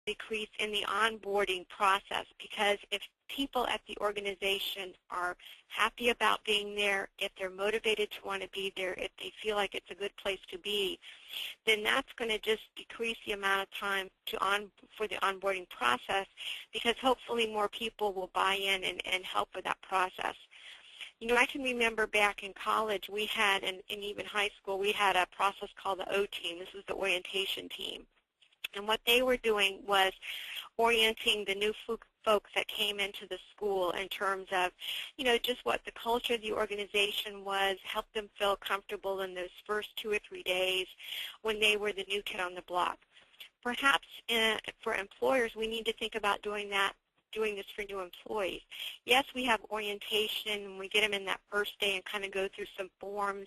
decrease in the onboarding process, because if people at the organization are happy about being there, if they're motivated to want to be there, if they feel like it's a good place to be, then that's going to just decrease the amount of time for the onboarding process, because hopefully more people will buy in and help with that process. You know, I can remember back in college we had, and even high school, we had a process called the O-team. This was the orientation team. And what they were doing was orienting the new folks that came into the school in terms of, you know, just what the culture of the organization was, help them feel comfortable in those first 2 or 3 days when they were the new kid on the block. Perhaps for employers, we need to think about doing this for new employees. Yes, we have orientation and we get them in that first day and kind of go through some forms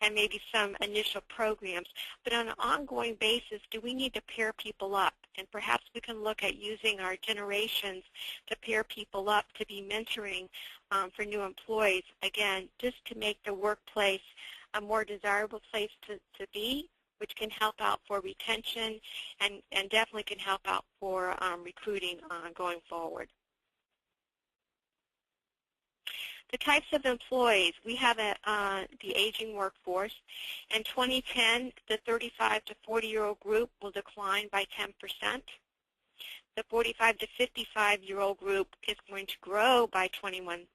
and maybe some initial programs, but on an ongoing basis, do we need to pair people up? And perhaps we can look at using our generations to pair people up to be mentoring for new employees, again, just to make the workplace a more desirable place to be, which can help out for retention and definitely can help out for recruiting going forward. The types of employees, we have the aging workforce. In 2010, the 35 to 40-year-old group will decline by 10%. The 45 to 55-year-old group is going to grow by 21%.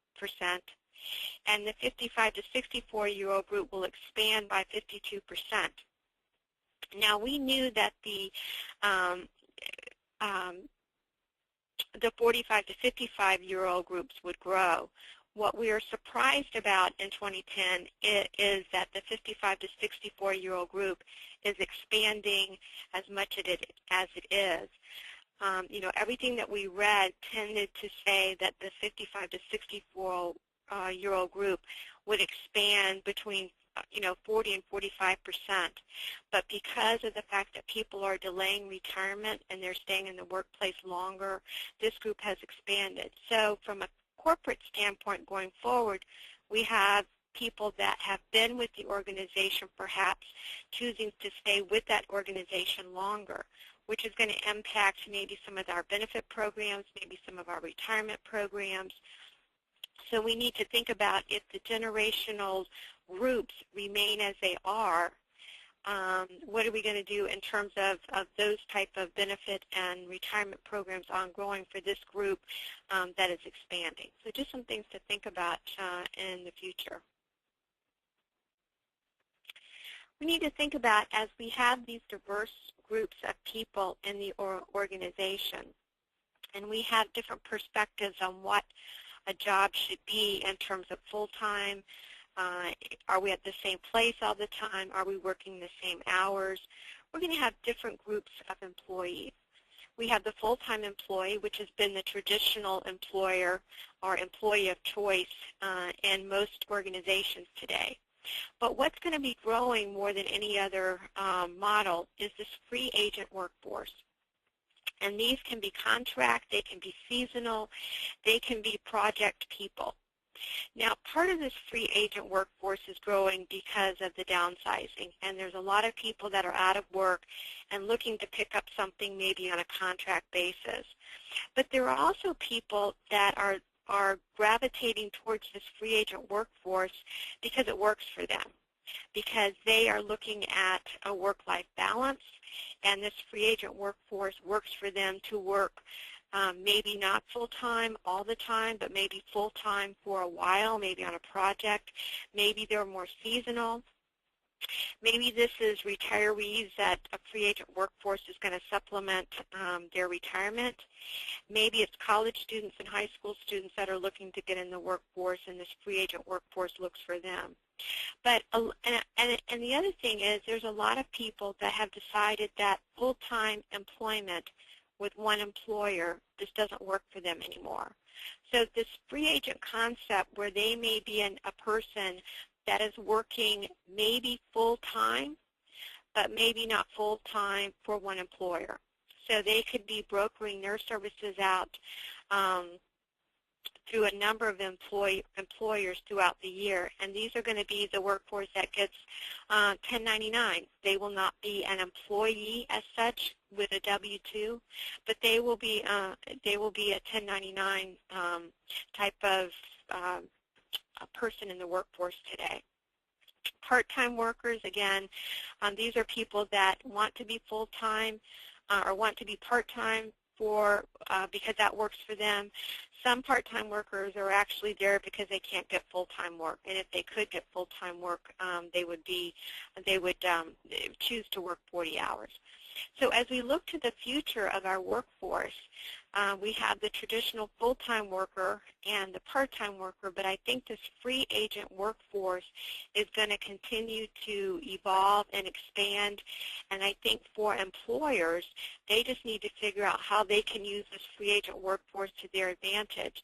And the 55 to 64-year-old group will expand by 52%. Now, we knew that the 45 to 55-year-old groups would grow. What we are surprised about in 2010 is that the 55 to 64-year-old group is expanding as much as it is. You know, everything that we read tended to say that the 55 to 64-year-old group would expand between 40 and 45%. But because of the fact that people are delaying retirement and they're staying in the workplace longer, this group has expanded. So from a corporate standpoint going forward, we have people that have been with the organization perhaps choosing to stay with that organization longer, which is going to impact maybe some of our benefit programs, maybe some of our retirement programs. So we need to think about, if the generational groups remain as they are, what are we going to do in terms of those type of benefit and retirement programs ongoing for this group that is expanding. So just some things to think about in the future. We need to think about, as we have these diverse groups of people in the organization, and we have different perspectives on what a job should be in terms of full-time. Are we at the same place all the time? Are we working the same hours? We're going to have different groups of employees. We have the full-time employee, which has been the traditional employer or employee of choice in most organizations today. But what's going to be growing more than any other model is this free agent workforce. And these can be contract, they can be seasonal, they can be project people. Now, part of this free agent workforce is growing because of the downsizing, and there's a lot of people that are out of work and looking to pick up something maybe on a contract basis. But there are also people that are gravitating towards this free agent workforce because it works for them, because they are looking at a work-life balance, and this free agent workforce works for them to work maybe not full-time all the time, but maybe full-time for a while, maybe on a project. Maybe they're more seasonal. Maybe this is retirees that a free agent workforce is going to supplement their retirement. Maybe it's college students and high school students that are looking to get in the workforce, and this free agent workforce looks for them. But and the other thing is, there's a lot of people that have decided that full-time employment with one employer just doesn't work for them anymore. So this free agent concept, where they may be a person that is working maybe full-time, but maybe not full-time for one employer. So they could be brokering their services out through a number of employers throughout the year, and these are going to be the workforce that gets 1099. They will not be an employee as such with a W-2, but they will be a 1099 type of a person in the workforce today. Part-time workers, again, these are people that want to be full-time or want to be part-time because that works for them. Some part-time workers are actually there because they can't get full-time work, and if they could get full-time work, they would choose to work 40 hours. So as we look to the future of our workforce, we have the traditional full-time worker and the part-time worker, but I think this free agent workforce is going to continue to evolve and expand, and I think for employers, they just need to figure out how they can use this free agent workforce to their advantage.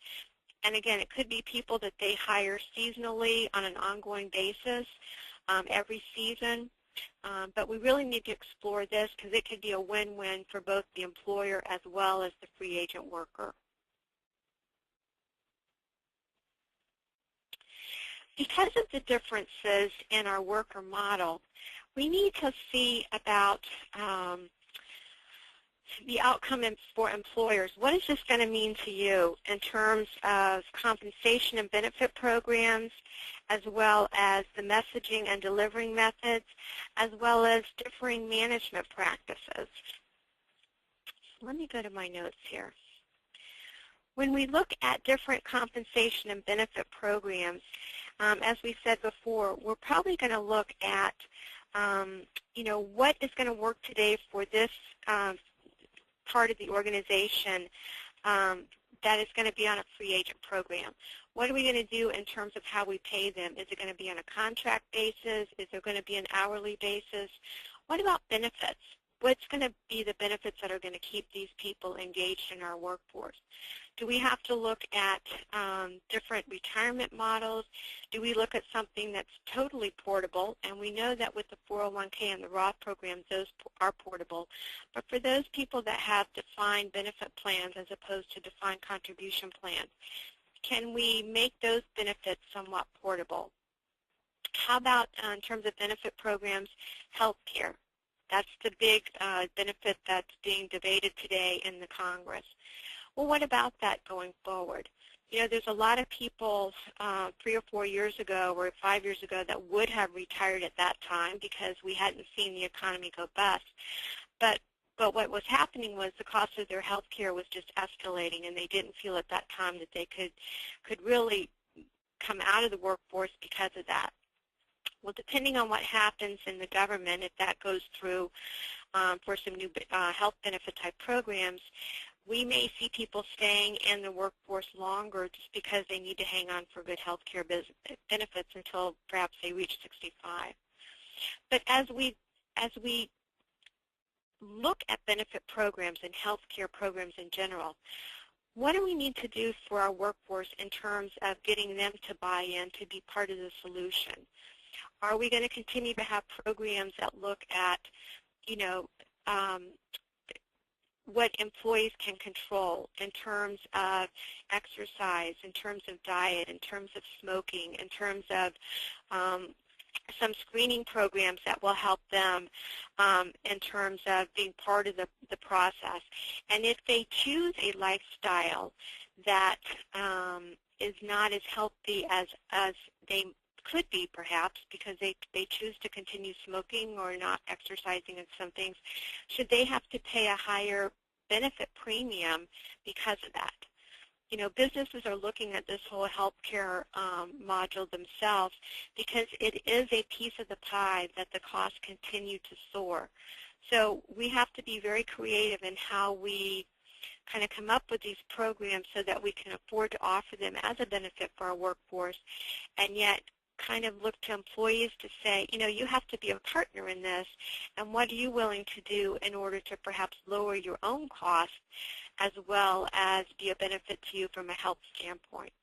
And again, it could be people that they hire seasonally on an ongoing basis every season. But we really need to explore this because it could be a win-win for both the employer as well as the free agent worker. Because of the differences in our worker model, we need to see about the outcome for employers. What is this going to mean to you in terms of compensation and benefit programs, as well as the messaging and delivering methods, as well as differing management practices? Let me go to my notes here. When we look at different compensation and benefit programs, as we said before, we're probably going to look at, what is going to work today for this part of the organization that is going to be on a free agent program. What are we going to do in terms of how we pay them? Is it going to be on a contract basis? Is there going to be an hourly basis? What about benefits? What's going to be the benefits that are going to keep these people engaged in our workforce? Do we have to look at different retirement models? Do we look at something that's totally portable? And we know that with the 401k and the Roth programs, those are portable. But for those people that have defined benefit plans as opposed to defined contribution plans, can we make those benefits somewhat portable? How about in terms of benefit programs, health care? That's the big benefit that's being debated today in the Congress. Well, what about that going forward? There's a lot of people 3 or 4 years ago or 5 years ago that would have retired at that time because we hadn't seen the economy go bust. But what was happening was the cost of their health care was just escalating, and they didn't feel at that time that they could really come out of the workforce because of that. Well, depending on what happens in the government, if that goes through for some new health benefit type programs, we may see people staying in the workforce longer just because they need to hang on for good health care benefits until perhaps they reach 65. But as we look at benefit programs and health care programs in general, what do we need to do for our workforce in terms of getting them to buy in to be part of the solution? Are we going to continue to have programs that look at, what employees can control in terms of exercise, in terms of diet, in terms of smoking, in terms of some screening programs that will help them in terms of being part of the process? And if they choose a lifestyle that is not as healthy as they could be, perhaps, because they choose to continue smoking or not exercising and some things, should they have to pay a higher benefit premium because of that? Businesses are looking at this whole healthcare module themselves because it is a piece of the pie that the costs continue to soar. So we have to be very creative in how we kind of come up with these programs so that we can afford to offer them as a benefit for our workforce, and yet kind of look to employees to say, you have to be a partner in this, and what are you willing to do in order to perhaps lower your own costs as well as be a benefit to you from a health standpoint?